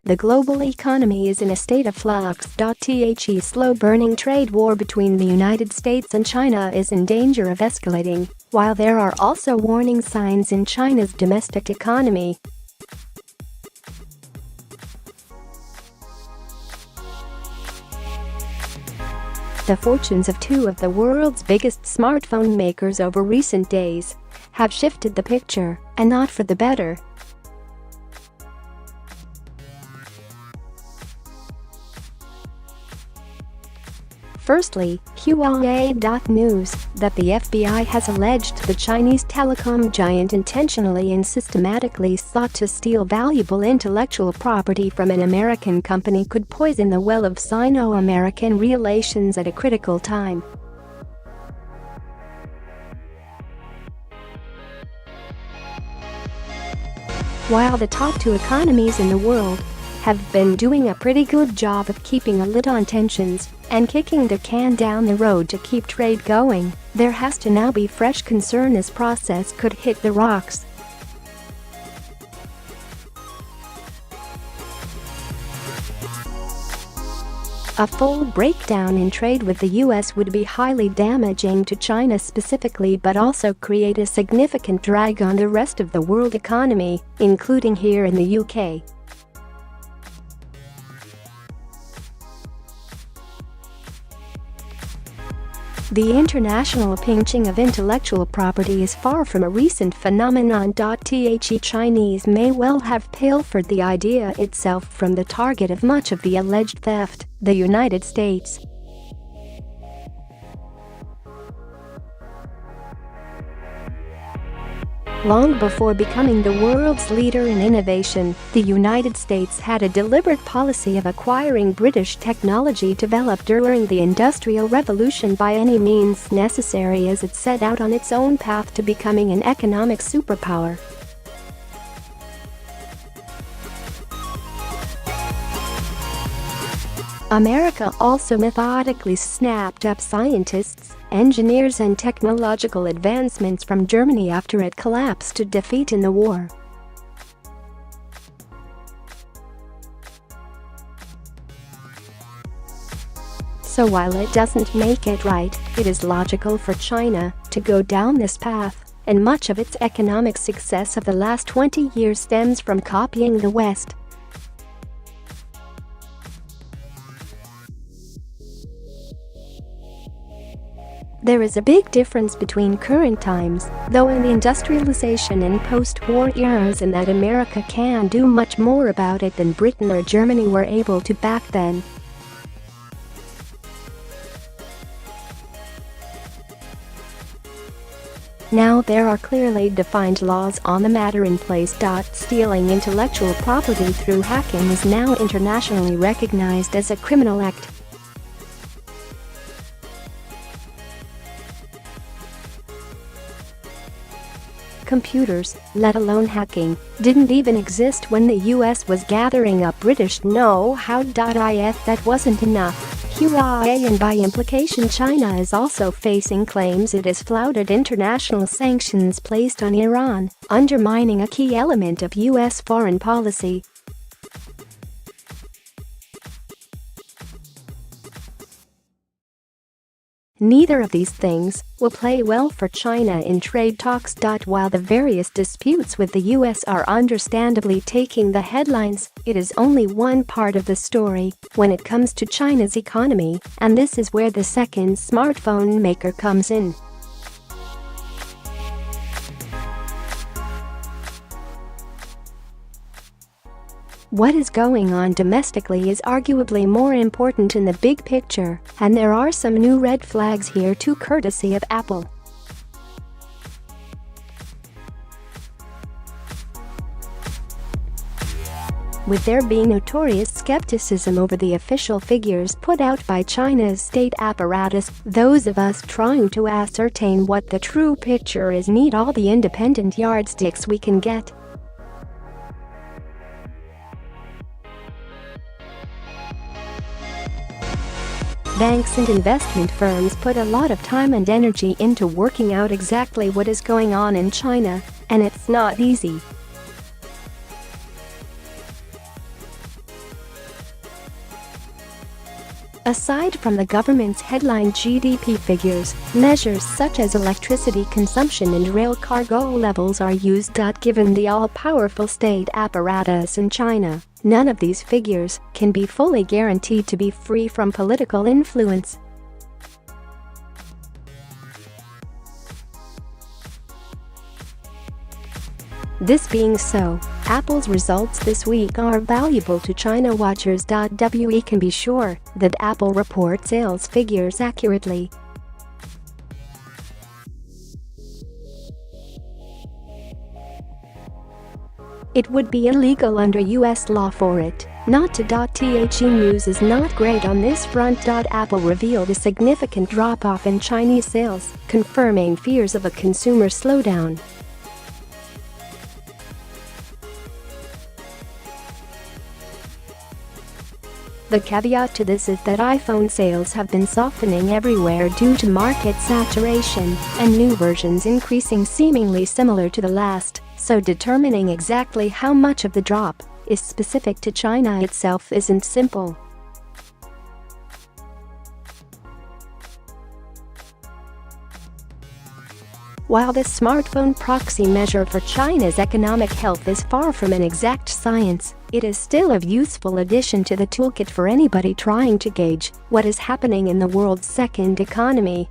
The global economy is in a state of flux.The slow-burning trade war between the United States and China is in danger of escalating, while there are also warning signs in China's domestic economy. The fortunes of two of the world's biggest smartphone makers over recent days have shifted the picture, and not for the better. Firstly, Huawei.News, that the FBI has alleged the Chinese telecom giant intentionally and systematically sought to steal valuable intellectual property from an American company could poison the well of Sino-American relations at a critical time. While the top two economies in the world have been doing a pretty good job of keeping a lid on tensions and kicking the can down the road to keep trade going, there has to now be fresh concern this process could hit the rocks. A full breakdown in trade with the US would be highly damaging to China specifically, but also create a significant drag on the rest of the world economy, including here in the UK. The international pinching of intellectual property is far from a recent phenomenon. The Chinese may well have pilfered the idea itself from the target of much of the alleged theft, the United States. Long before becoming the world's leader in innovation, the United States had a deliberate policy of acquiring British technology developed during the Industrial Revolution by any means necessary as it set out on its own path to becoming an economic superpower. America also methodically snapped up scientists, engineers and technological advancements from Germany after it collapsed to defeat in the war. So while it doesn't make it right, it is logical for China to go down this path, and much of its economic success of the last 20 years stems from copying the West. There is a big difference between current times, though, in the industrialization and post-war eras, in that America can do much more about it than Britain or Germany were able to back then. Now there are clearly defined laws on the matter in place. Stealing intellectual property through hacking is now internationally recognized as a criminal act. Computers, let alone hacking, didn't even exist when the US was gathering up British know-how. If that wasn't enough, Huawei, and by implication China, is also facing claims it has flouted international sanctions placed on Iran, undermining a key element of US foreign policy. Neither of these things will play well for China in trade talks. While the various disputes with the US are understandably taking the headlines, it is only one part of the story when it comes to China's economy, and this is where the second smartphone maker comes in. What is going on domestically is arguably more important in the big picture, and there are some new red flags here too, courtesy of Apple. With there being notorious skepticism over the official figures put out by China's state apparatus, those of us trying to ascertain what the true picture is need all the independent yardsticks we can get. Banks and investment firms put a lot of time and energy into working out exactly what is going on in China, and it's not easy. Aside from the government's headline GDP figures, measures such as electricity consumption and rail cargo levels are used. Given the all-powerful state apparatus in China, none of these figures can be fully guaranteed to be free from political influence. This being so, Apple's results this week are valuable to China watchers. We can be sure that Apple reports sales figures accurately. It would be illegal under US law for it not to. The news is not great on this front. Apple revealed a significant drop-off in Chinese sales, confirming fears of a consumer slowdown. The caveat to this is that iPhone sales have been softening everywhere due to market saturation and new versions increasing seemingly similar to the last, so determining exactly how much of the drop is specific to China itself isn't simple. While the smartphone proxy measure for China's economic health is far from an exact science, it is still a useful addition to the toolkit for anybody trying to gauge what is happening in the world's second economy.